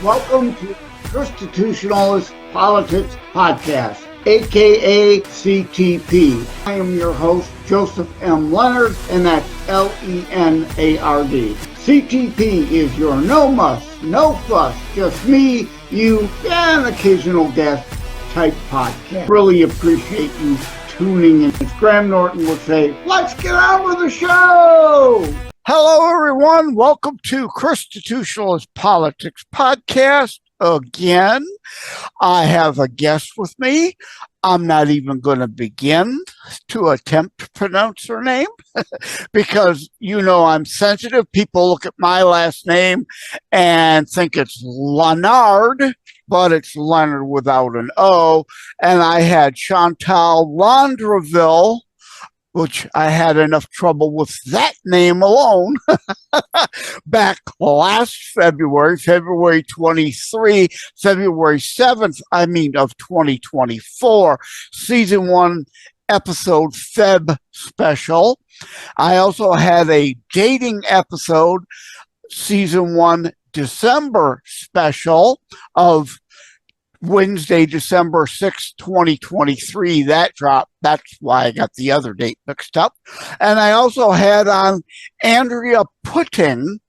Welcome to Constitutionalist Politics Podcast, aka CTP. I am your host, Joseph M. Leonard, and that's Lenard. CTP is your no muss, no fuss, just me, you, and an occasional guest type podcast. Really appreciate you tuning in. As Graham Norton would say, let's get on with the show! Hello, everyone. Welcome to Constitutionalist Politics Podcast again. I have a guest with me. I'm not even going to begin to attempt to pronounce her name because, you know, I'm sensitive. People look at my last name and think it's Leonard, but it's Leonard without an O. And I had Chantal Landreville, which I had enough trouble with that name alone, back last February 23, February 7th, of 2024, Season 1, Episode Feb Special. I also had a dating episode, Season 1, December Special of Wednesday, December 6th, 2023, that dropped. That's why I got the other date mixed up. And I also had on Andrea Putting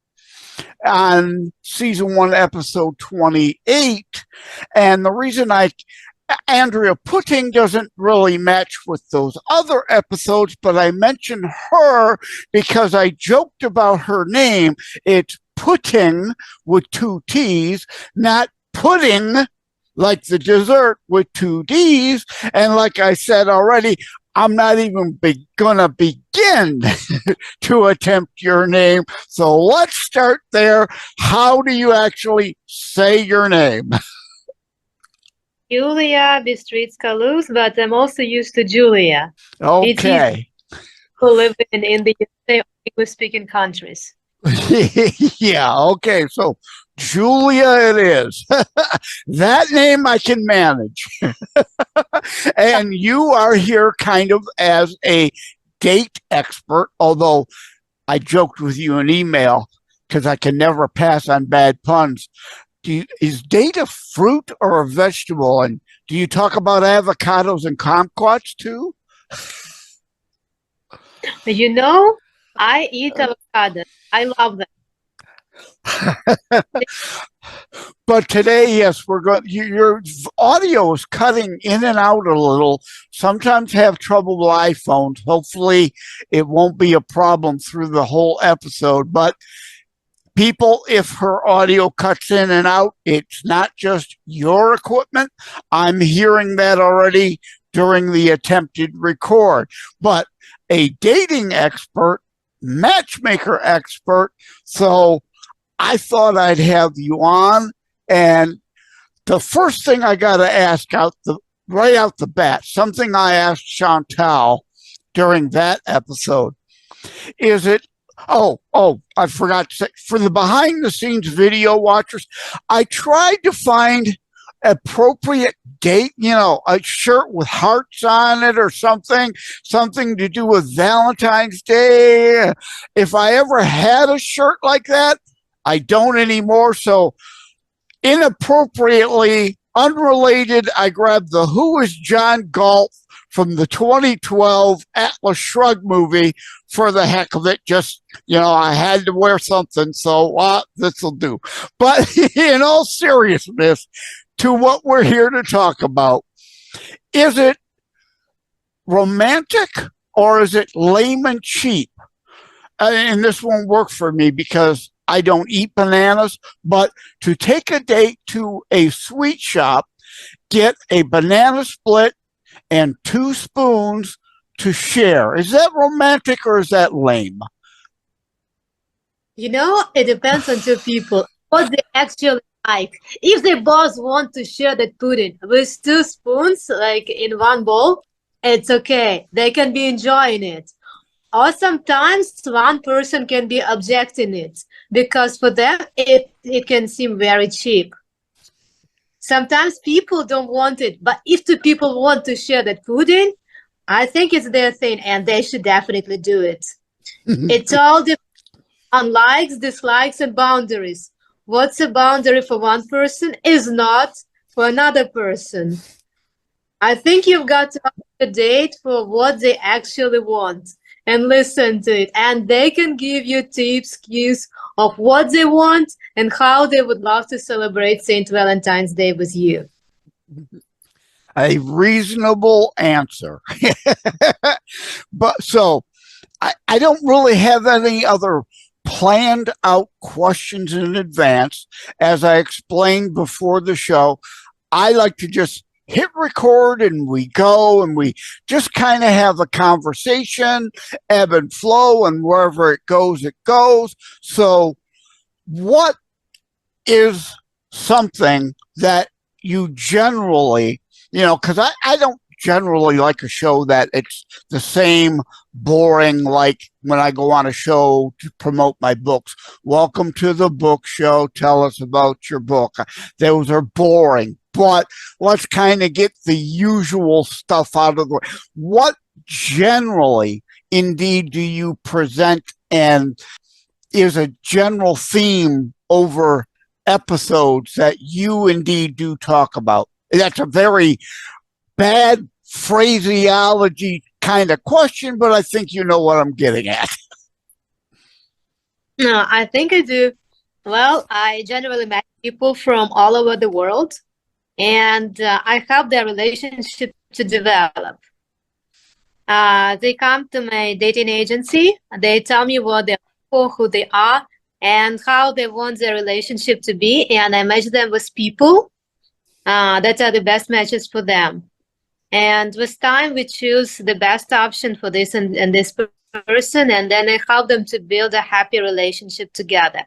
on Season 1, Episode 28. And the reason Andrea Putting doesn't really match with those other episodes, but I mentioned her because I joked about her name. It's Putting with two T's, not pudding like the dessert with two D's. And like I said already, I'm not even gonna begin to attempt your name. So let's start there. How do you actually say your name? Julia Bistritska-Luz, but I'm also used to Julia. Okay. Who live in the English-speaking countries. Yeah, okay, so Julia it is. That name I can manage. And you are here kind of as a date expert, although I joked with you in email because I can never pass on bad puns. Is date a fruit or a vegetable? And do you talk about avocados and kumquats too? You know, I eat avocado. I love them. But today, yes, we're going. Your audio is cutting in and out a little. Sometimes have trouble with iPhones. Hopefully, it won't be a problem through the whole episode. But people, if her audio cuts in and out, it's not just your equipment. I'm hearing that already during the attempted record. But a dating expert, matchmaker expert, so I thought I'd have you on. And the first thing I got to ask right out the bat, something I asked Chantal during that episode, is it, I forgot to say, for the behind the scenes video watchers, I tried to find appropriate date, a shirt with hearts on it or something to do with Valentine's Day. If I ever had a shirt like that, I don't anymore. So inappropriately unrelated, I grabbed the Who is John Galt from the 2012 Atlas Shrugged movie for the heck of it. Just, I had to wear something, so this will do. But in all seriousness, to what we're here to talk about. Is it romantic or is it lame and cheap? And this won't work for me because I don't eat bananas, but to take a date to a sweet shop, get a banana split and 2 spoons to share. Is that romantic or is that lame? It depends on two people. What they actually like. If they both want to share that pudding with 2 spoons, like in one bowl, it's okay. They can be enjoying it. Or sometimes one person can be objecting it because for them it can seem very cheap. Sometimes people don't want it, but if 2 people want to share that pudding, I think it's their thing and they should definitely do it. It's all depends on likes, dislikes, and boundaries. what's a boundary for one person is not for another person. I think you've got to ask a date for what they actually want and listen to it. And they can give you tips, cues of what they want and how they would love to celebrate St. Valentine's Day with you. A reasonable answer. But so I don't really have any other planned out questions in advance. As I explained before the show, I like to just hit record and we go and we just kind of have a conversation, ebb and flow, and wherever it goes, it goes. So what is something that you generally, because I don't generally like a show that it's the same boring, like when I go on a show to promote my books. Welcome to the book show. Tell us about your book. Those are boring, but let's kind of get the usual stuff out of the way. What generally, indeed, do you present and is a general theme over episodes that you indeed do talk about? That's a very bad phraseology kind of question, but I think you know what I'm getting at. No, I think I do. Well, I generally met people from all over the world, and I help their relationship to develop. They come to my dating agency. They tell me what they're for, who they are, and how they want their relationship to be, and I match them with people that are the best matches for them. And with time, we choose the best option for this and this person, and then I help them to build a happy relationship together.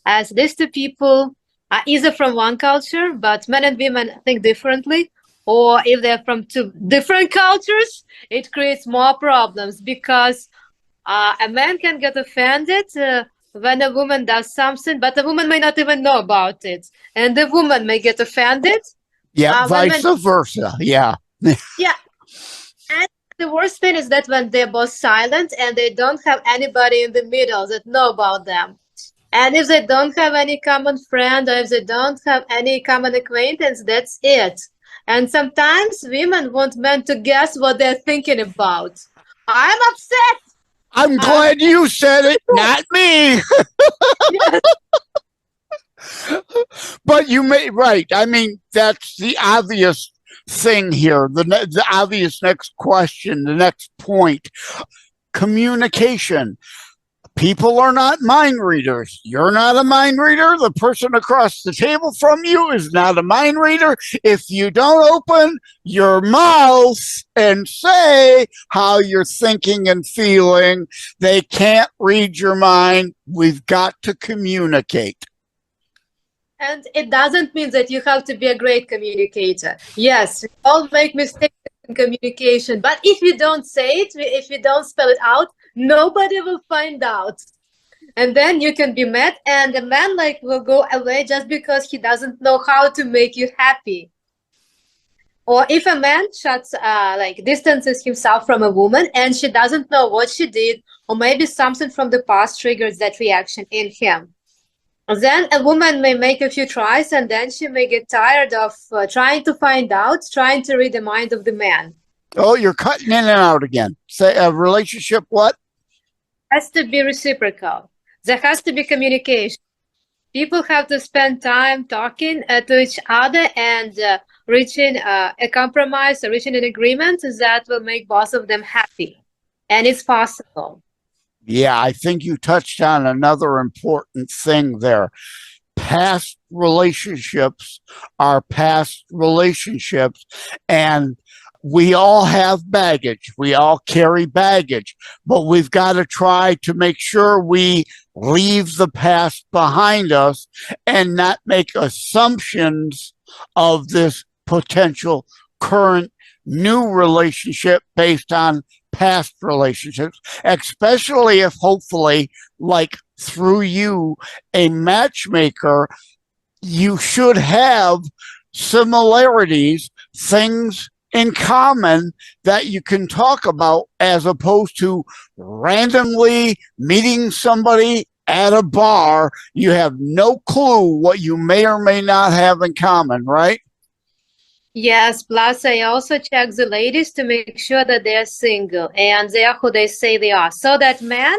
As these two people are either from one culture, but men and women think differently, or if they're from two different cultures, it creates more problems because a man can get offended when a woman does something, but a woman may not even know about it. And the woman may get offended. Yeah, vice versa. Yeah. Yeah. And the worst thing is that when they're both silent and they don't have anybody in the middle that know about them. And if they don't have any common friend or if they don't have any common acquaintance, that's it. And sometimes women want men to guess what they're thinking about. I'm upset. I'm glad you said it, not me. But you may, right. I mean, that's the obvious thing here. The obvious next question, the next point. Communication. People are not mind readers. You're not a mind reader. The person across the table from you is not a mind reader. If you don't open your mouth and say how you're thinking and feeling, they can't read your mind. We've got to communicate. And it doesn't mean that you have to be a great communicator. Yes, we all make mistakes in communication, but if you don't say it, if you don't spell it out, nobody will find out. And then you can be mad, and the man will go away just because he doesn't know how to make you happy. Or if a man distances himself from a woman and she doesn't know what she did, or maybe something from the past triggers that reaction in him. Then a woman may make a few tries and then she may get tired of trying to find out, trying to read the mind of the man. Oh, you're cutting in and out again. Say a relationship, what? Has to be reciprocal. There has to be communication. People have to spend time talking to each other and reaching a compromise or reaching an agreement that will make both of them happy. And it's possible. Yeah, I think you touched on another important thing there. Past relationships are past relationships, and we all have baggage. We all carry baggage, but we've got to try to make sure we leave the past behind us and not make assumptions of this potential current new relationship based on past relationships, especially if hopefully, like through you, a matchmaker, you should have similarities, things in common that you can talk about, as opposed to randomly meeting somebody at a bar, you have no clue what you may or may not have in common, right? Yes, plus I also check the ladies to make sure that they're single and they are who they say they are. So that men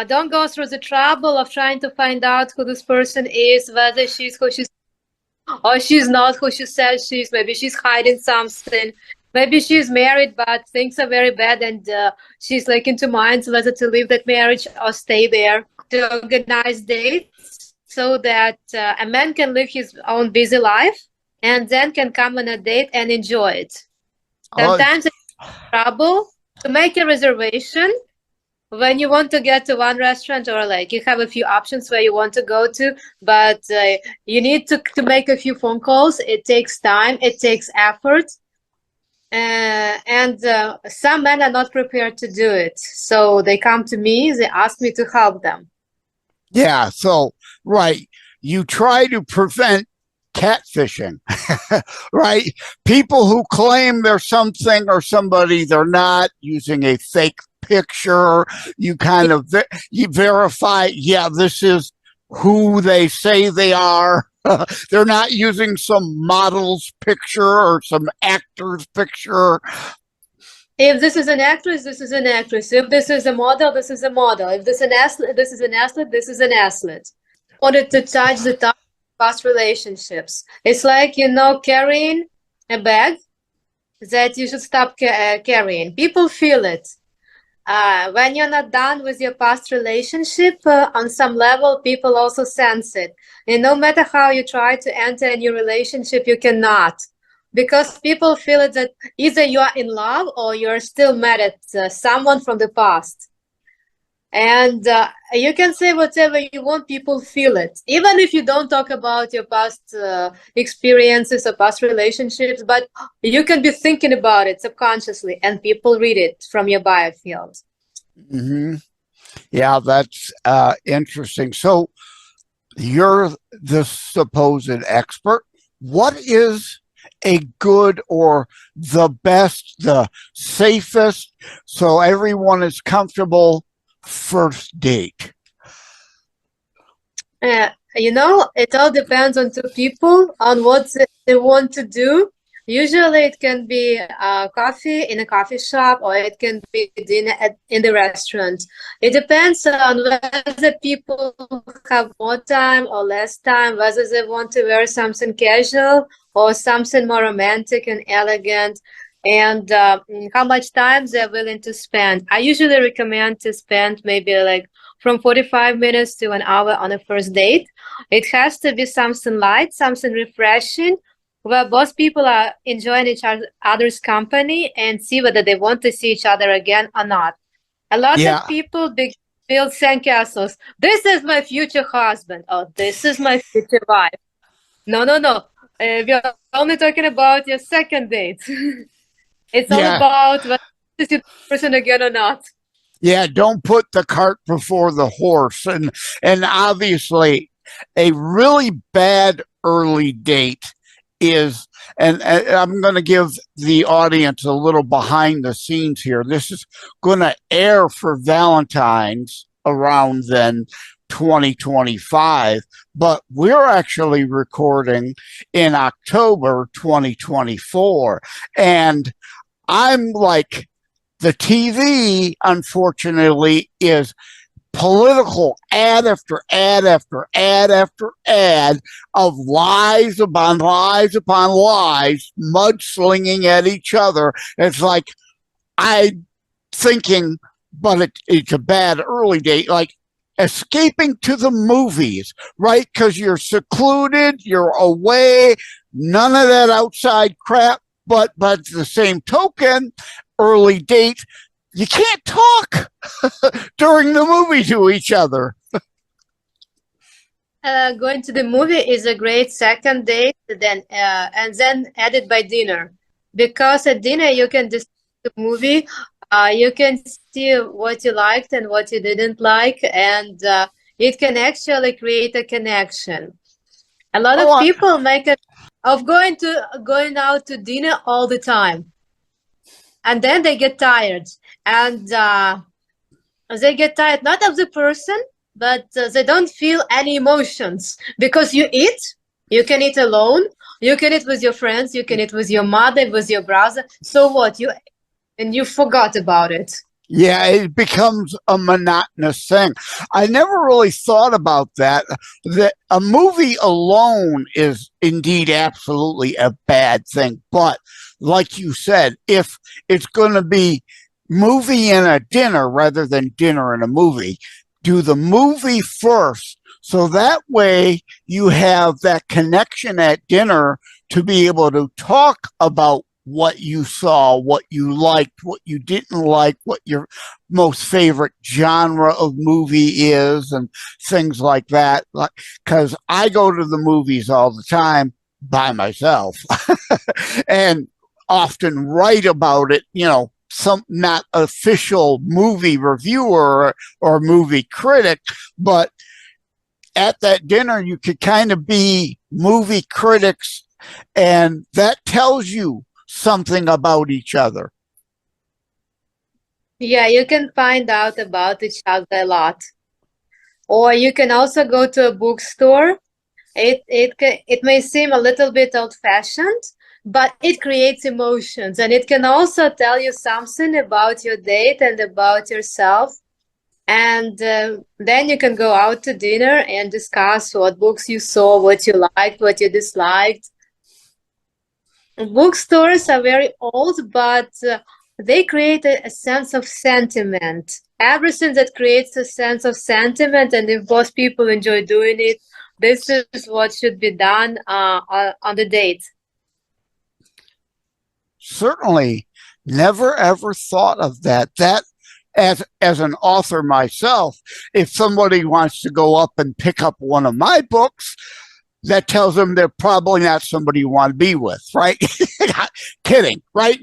don't go through the trouble of trying to find out who this person is, whether she's who she's or she's not who she says she is. Maybe she's hiding something. Maybe she's married, but things are very bad, and she's like into minds whether to leave that marriage or stay there. To organize dates so that a man can live his own busy life and then can come on a date and enjoy it. Sometimes it's trouble to make a reservation when you want to get to one restaurant, or like you have a few options where you want to go to, but you need to make a few phone calls. It takes time, it takes effort, and some men are not prepared to do it, so they come to me, they ask me to help them. Yeah, so right, you try to prevent catfishing, right? People who claim they're something or somebody they're not, using a fake picture. You kind of you verify, yeah, this is who they say they are. They're not using some model's picture or some actor's picture. If this is an actress, this is an actress. If this is a model, this is a model. If this is an athlete, this is an athlete, this is an athlete. In order to touch the top past relationships, it's like, you know, carrying a bag that you should stop carrying. People feel it. When you're not done with your past relationship, on some level, people also sense it. And no matter how you try to enter a new relationship, you cannot. Because people feel it that either you are in love or you're still mad at someone from the past. And you can say whatever you want, people feel it. Even if you don't talk about your past experiences or past relationships, but you can be thinking about it subconsciously and people read it from your biofield. Mm-hmm. Yeah, that's interesting. So you're the supposed expert. What is a good or the best, the safest, so everyone is comfortable first date? You know, it all depends on two people, on what they want to do. Usually it can be coffee in a coffee shop, or it can be dinner in the restaurant. It depends on whether people have more time or less time, whether they want to wear something casual or something more romantic and elegant, and how much time they're willing to spend. I usually recommend to spend maybe like from 45 minutes to an hour on a first date. It has to be something light, something refreshing, where both people are enjoying each other's company and see whether they want to see each other again or not. A lot of people build sandcastles. This is my future husband. Oh, this is my future wife. No, no, no. We're only talking about your second date. It's all about whether you see the person again or not. Yeah, don't put the cart before the horse. And obviously, a really bad early date is, and I'm going to give the audience a little behind the scenes here. This is going to air for Valentine's around then, 2025, but we're actually recording in October 2024. And I'm like, the TV, unfortunately, is political ad after ad after ad after ad of lies upon lies upon lies, mudslinging at each other. It's like, I'm thinking, but it's a bad early date, like escaping to the movies, right? Because you're secluded, you're away, none of that outside crap. But the same token, early date, you can't talk during the movie to each other. Going to the movie is a great second date, then and then added by dinner, because at dinner you can discuss the movie, you can see what you liked and what you didn't like, and it can actually create a connection. A lot of people make it of going out to dinner all the time, and then they get tired, and they get tired not of the person, but they don't feel any emotions because you eat. You can eat alone. You can eat with your friends. You can eat with your mother, with your brother. So what? You forgot about it. Yeah, it becomes a monotonous thing. I never really thought about that. That a movie alone is indeed absolutely a bad thing. But like you said, if it's going to be movie and a dinner rather than dinner and a movie, do the movie first. So that way you have that connection at dinner to be able to talk about what you saw, what you liked, what you didn't like, what your most favorite genre of movie is, and things like that. Because I go to the movies all the time by myself and often write about it, some not official movie reviewer or movie critic, but at that dinner you could kind of be movie critics, and that tells you something about each other. Yeah, you can find out about each other a lot. Or you can also go to a bookstore. It may seem a little bit old-fashioned, but it creates emotions, and it can also tell you something about your date and about yourself. And then you can go out to dinner and discuss what books you saw, what you liked, what you disliked. Bookstores are very old, but they create a sense of sentiment. Everything that creates a sense of sentiment, and if both people enjoy doing it, this is what should be done on the date. Certainly, never ever thought of that. That as an author myself, if somebody wants to go up and pick up one of my books, that tells them they're probably not somebody you want to be with, right? Kidding, right?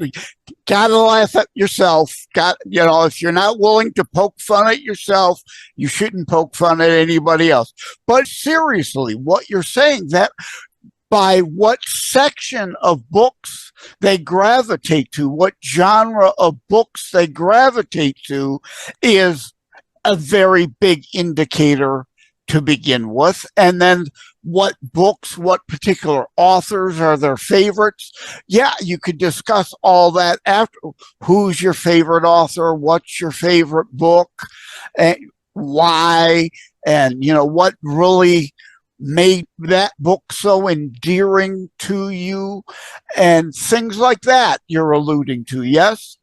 Gotta laugh at yourself. If you're not willing to poke fun at yourself, you shouldn't poke fun at anybody else. But seriously, what you're saying, that by what section of books they gravitate to, what genre of books they gravitate to, is a very big indicator to begin with. And then what books, what particular authors are their favorites. Yeah, you could discuss all that after. Who's your favorite author? What's your favorite book? And why? And, what really made that book so endearing to you, and things like that you're alluding to, yes?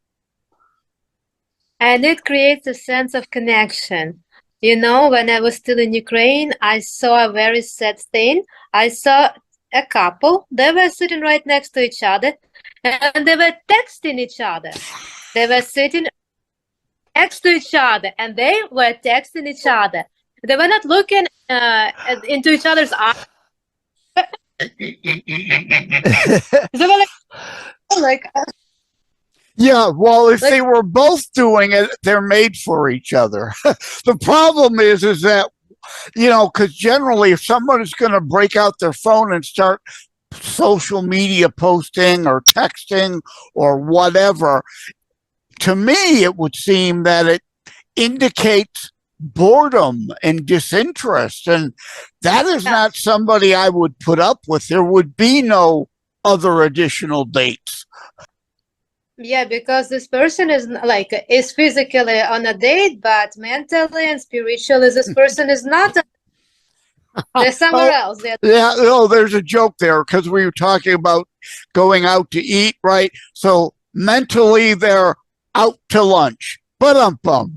And it creates a sense of connection. When I was still in Ukraine, I saw a very sad thing. I saw a couple. They were sitting right next to each other, and they were texting each other. They were sitting next to each other, and they were texting each other. They were not looking into each other's eyes. They were like yeah, well, if they were both doing it, they're made for each other. The problem is that, because generally if someone is going to break out their phone and start social media posting or texting or whatever, to me, it would seem that it indicates boredom and disinterest. And that is not somebody I would put up with. There would be no other additional dates. Yeah, because this person is physically on a date, but mentally and spiritually, this person is not. They're somewhere else. There's a joke there because we were talking about going out to eat, right? So mentally, they're out to lunch. Ba-dum-bum.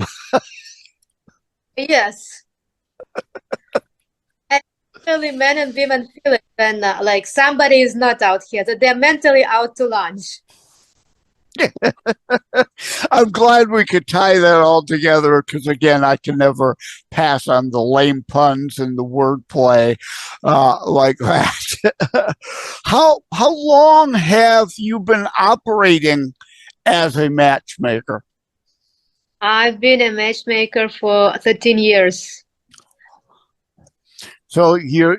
Yes. And actually, men and women feel it when somebody is not out here, that they're mentally out to lunch. I'm glad we could tie that all together because, again, I can never pass on the lame puns and the wordplay like that. How long have you been operating as a matchmaker? I've been a matchmaker for 13 years. So you're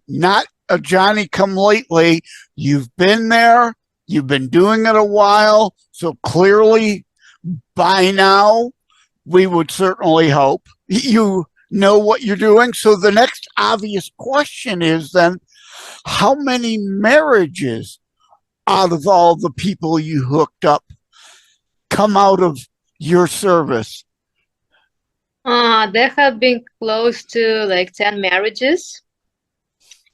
not a Johnny-come-lately. You've been there. You've been doing it a while, so clearly by now we would certainly hope you know what you're doing. So the next obvious question is then, how many marriages out of all the people you hooked up come out of your service? There have been close to like 10 marriages.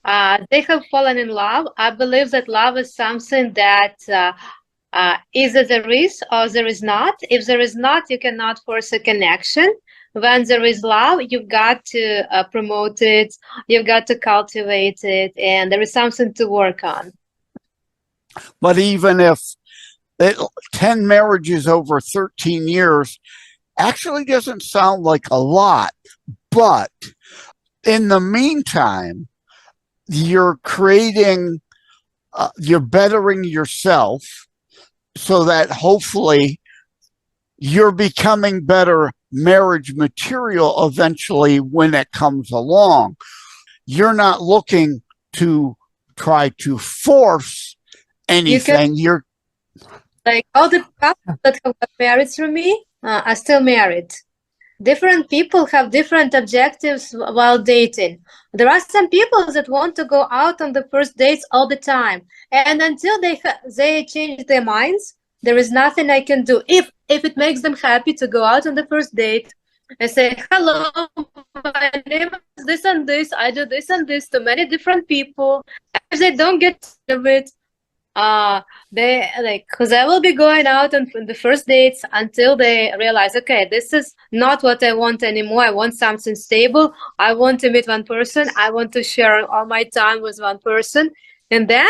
They have fallen in love. I believe that love is something that either there is or there is not. If there is not, you cannot force a connection. When there is love, you've got to promote it, you've got to cultivate it, and there is something to work on. But even if 10 marriages over 13 years actually doesn't sound like a lot, but in the meantime, you're creating, you're bettering yourself so that hopefully you're becoming better marriage material eventually when it comes along. You're not looking to try to force anything. You're like all the couples that have got married through me are still married. Different people have different objectives while dating. There are some people that want to go out on the first dates all the time, and until they change their minds, there is nothing I can do. If it makes them happy to go out on the first date and say, hello, my name is this and this, I do this and this to many different people, if they don't get of it, they will be going out on the first dates until they realize, okay, this is not what I want anymore. I want something stable. I want to meet one person. I want to share all my time with one person. And then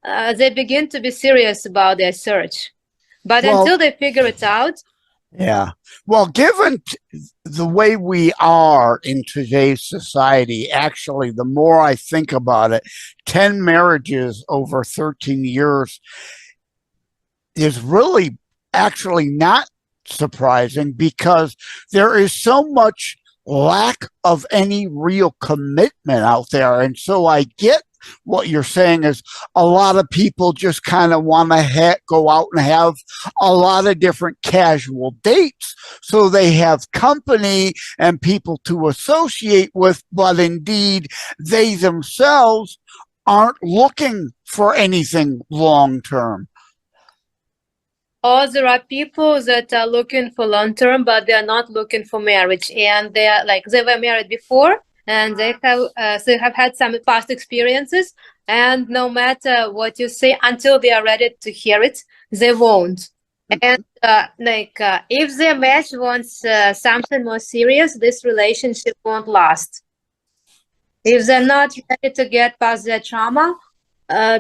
they begin to be serious about their search. But until they figure it out. Yeah. Well, given the way we are in today's society, actually, the more I think about it, 10 marriages over 13 years is really actually not surprising because there is so much lack of any real commitment out there. And so I get what you're saying is a lot of people just kind of want to go out and have a lot of different casual dates so they have company and people to associate with, but indeed they themselves aren't looking for anything long-term. Or there are people that are looking for long-term, but they are not looking for marriage, and they are like, they were married before, and they have had some past experiences, and no matter what you say, until they are ready to hear it, they won't. And if their match wants something more serious, this relationship won't last. If they're not ready to get past their trauma,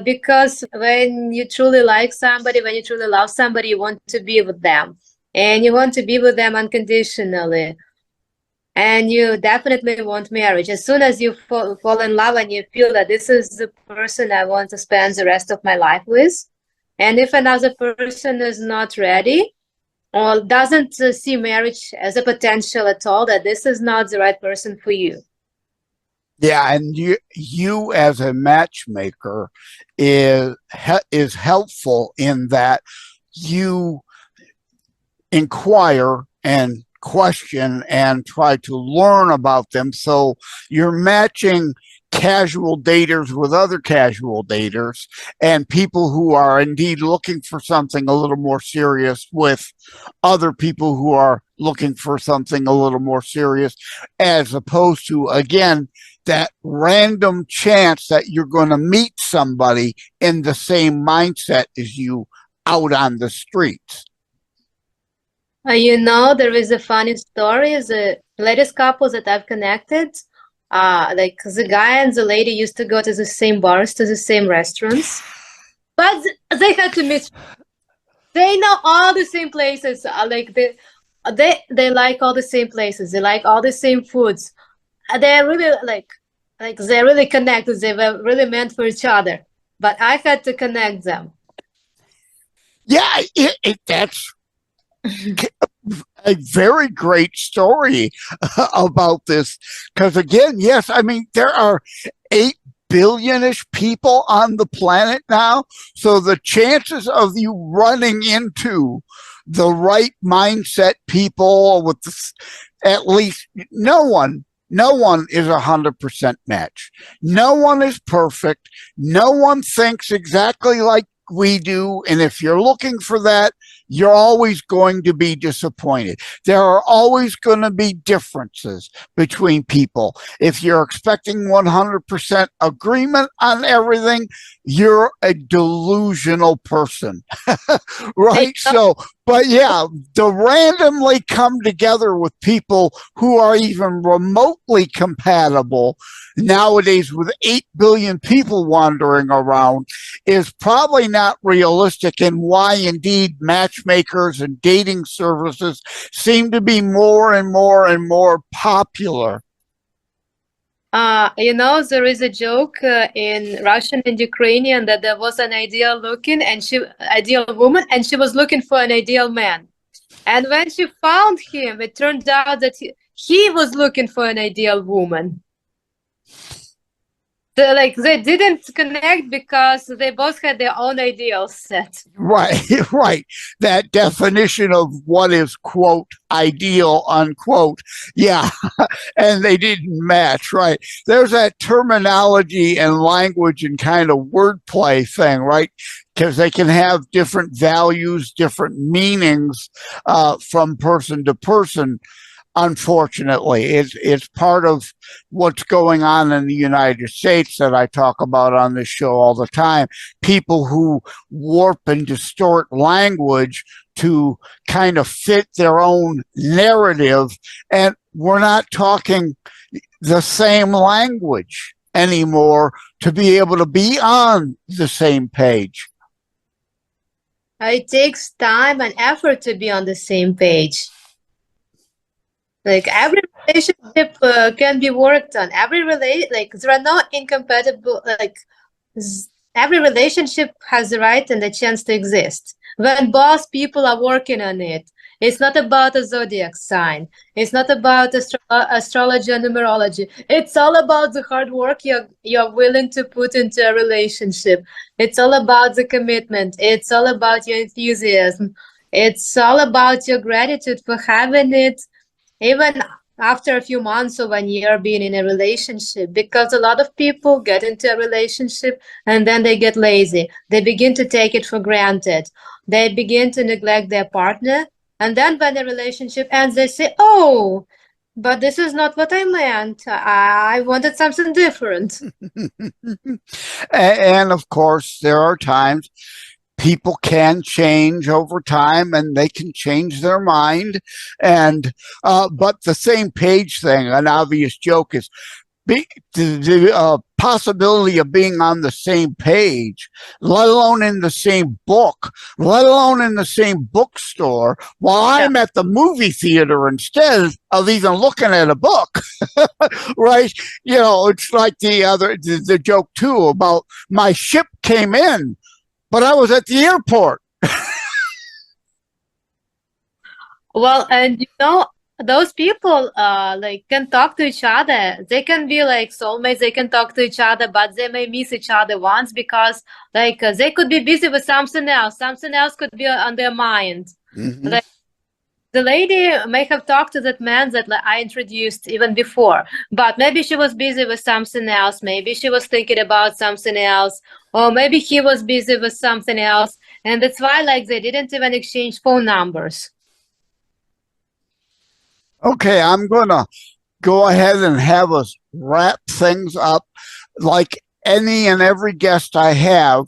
because when you truly like somebody, when you truly love somebody, you want to be with them, and you want to be with them unconditionally. And you definitely want marriage. As soon as you fall in love and you feel that this is the person I want to spend the rest of my life with, and if another person is not ready or doesn't see marriage as a potential at all, that this is not the right person for you. Yeah, and you as a matchmaker is helpful in that you inquire and question and try to learn about them. So you're matching casual daters with other casual daters and people who are indeed looking for something a little more serious with other people who are looking for something a little more serious, as opposed to, again, that random chance that you're going to meet somebody in the same mindset as you out on the streets. There is a funny story. The latest couple that I've connected, like the guy and the lady used to go to the same bars, to the same restaurants, but they had to meet. They know all the same places. They like all the same places. They like all the same foods. They're really they're really connected. They were really meant for each other. But I had to connect them. Yeah, that's a very great story about this, because again, yes, I mean, there are 8 billion-ish people on the planet now, so the chances of you running into the right mindset people with at least no one No one is 100% match. No one is perfect. No one thinks exactly like we do. And if you're looking for that, you're always going to be disappointed. There are always going to be differences between people. If you're expecting 100% agreement on everything, you're a delusional person, right? So, but yeah, to randomly come together with people who are even remotely compatible nowadays with 8 billion people wandering around is probably not realistic, and why indeed matchmakers and dating services seem to be more and more and more popular. There is a joke in Russian and Ukrainian that there was an ideal woman, and she was looking for an ideal man. And when she found him, it turned out that he was looking for an ideal woman. They didn't connect because they both had their own ideals set. Right, right. That definition of what is, quote, ideal, unquote. Yeah, and they didn't match, right? There's that terminology and language and kind of wordplay thing, right? Because they can have different values, different meanings from person to person. Unfortunately, it's part of what's going on in the United States that I talk about on this show all the time. People who warp and distort language to kind of fit their own narrative, and we're not talking the same language anymore to be able to be on the same page. It takes time and effort to be on the same page. Like every relationship can be worked on. There are no incompatible. Every relationship has the right and the chance to exist when both people are working on it. It's not about a zodiac sign. It's not about astrology or numerology. It's all about the hard work you're willing to put into a relationship. It's all about the commitment. It's all about your enthusiasm. It's all about your gratitude for having it, even after a few months or 1 year being in a relationship, because a lot of people get into a relationship and then they get lazy. They begin to take it for granted. They begin to neglect their partner. And then when the relationship ends, they say, oh, but this is not what I meant. I wanted something different. And of course, there are times people can change over time and they can change their mind. And but the same page thing, an obvious joke, is the possibility of being on the same page, let alone in the same book, let alone in the same bookstore, while I'm at the movie theater instead of even looking at a book. Right? You know, it's like the joke too about my ship came in, but I was at the airport. Well, and those people can talk to each other. They can be like soulmates. They can talk to each other, but they may miss each other once because they could be busy with something else. Something else could be on their mind. Mm-hmm. The lady may have talked to that man that I introduced even before, but maybe she was busy with something else. Maybe she was thinking about something else, or maybe he was busy with something else. And that's why they didn't even exchange phone numbers. Okay, I'm going to go ahead and have us wrap things up. Like any and every guest I have,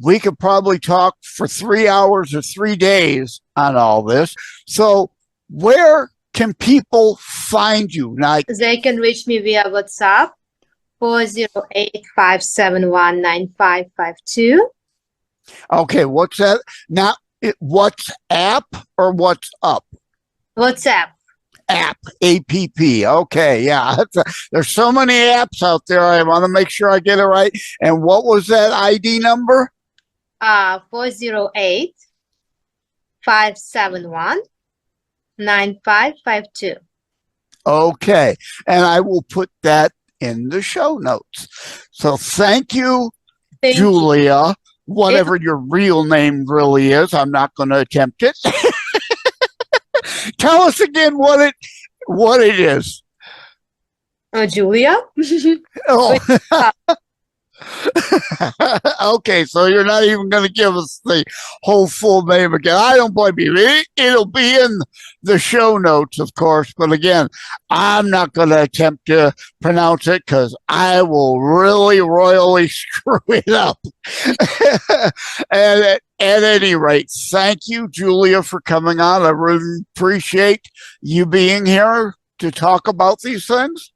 we could probably talk for 3 hours or 3 days on all this. So where can people find you? Now, they can reach me via WhatsApp, 408-571-9552. Okay, what's that? Now, WhatsApp or what's up? WhatsApp. App, A-P-P. Okay, yeah. There's so many apps out there. I want to make sure I get it right. And what was that ID number? 408-571-9552. Okay, and I will put that in the show notes. So thank you, Julia, whatever your real name really is. I'm not going to attempt it. Tell us again what it is. Julia? Oh. Okay, so you're not even going to give us the whole full name again. I don't blame you. It'll be in the show notes, of course. But again, I'm not going to attempt to pronounce it because I will really royally screw it up. And at any rate, thank you, Julia, for coming on. I really appreciate you being here to talk about these things.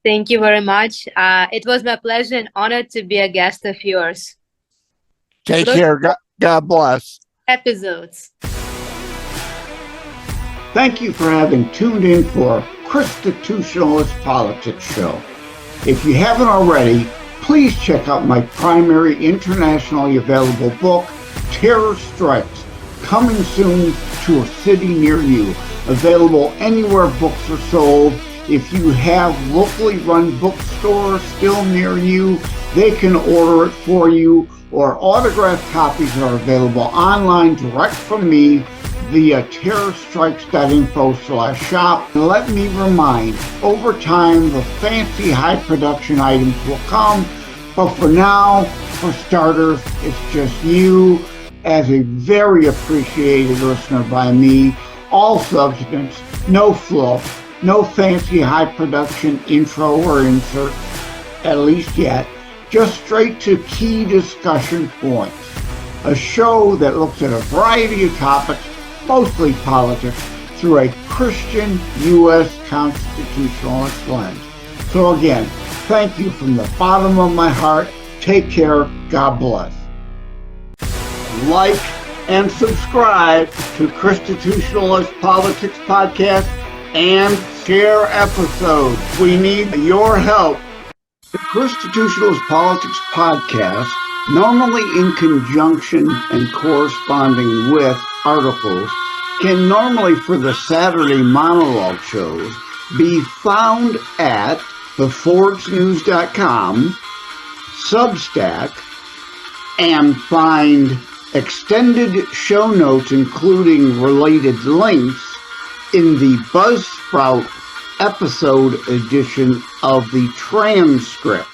Thank you very much. It was my pleasure and honor to be a guest of yours. Take care. God bless. Episodes. Thank you for having tuned in for Constitutionalist Politics Show. If you haven't already, please check out my primary internationally available book, Terror Strikes, coming soon to a city near you. Available anywhere books are sold. If you have locally run bookstores still near you, they can order it for you, or autographed copies are available online direct from me via terrorstrikes.info/shop. And let me remind, over time, the fancy high production items will come, but for now, for starters, it's just you as a very appreciated listener by me. All substance, no fluff. No fancy high production intro or insert, at least yet, just straight to key discussion points. A show that looks at a variety of topics, mostly politics, through a Christian U.S. constitutionalist lens. So again, thank you from the bottom of my heart. Take care. God bless. Like and subscribe to Constitutionalist Politics Podcast and share episodes. We need your help. The Constitutionalist Politics Podcast, normally in conjunction and corresponding with articles, can normally for the Saturday monologue shows be found at thefordsnews.com, Substack, and find extended show notes including related links in the Buzzsprout episode edition of the transcript.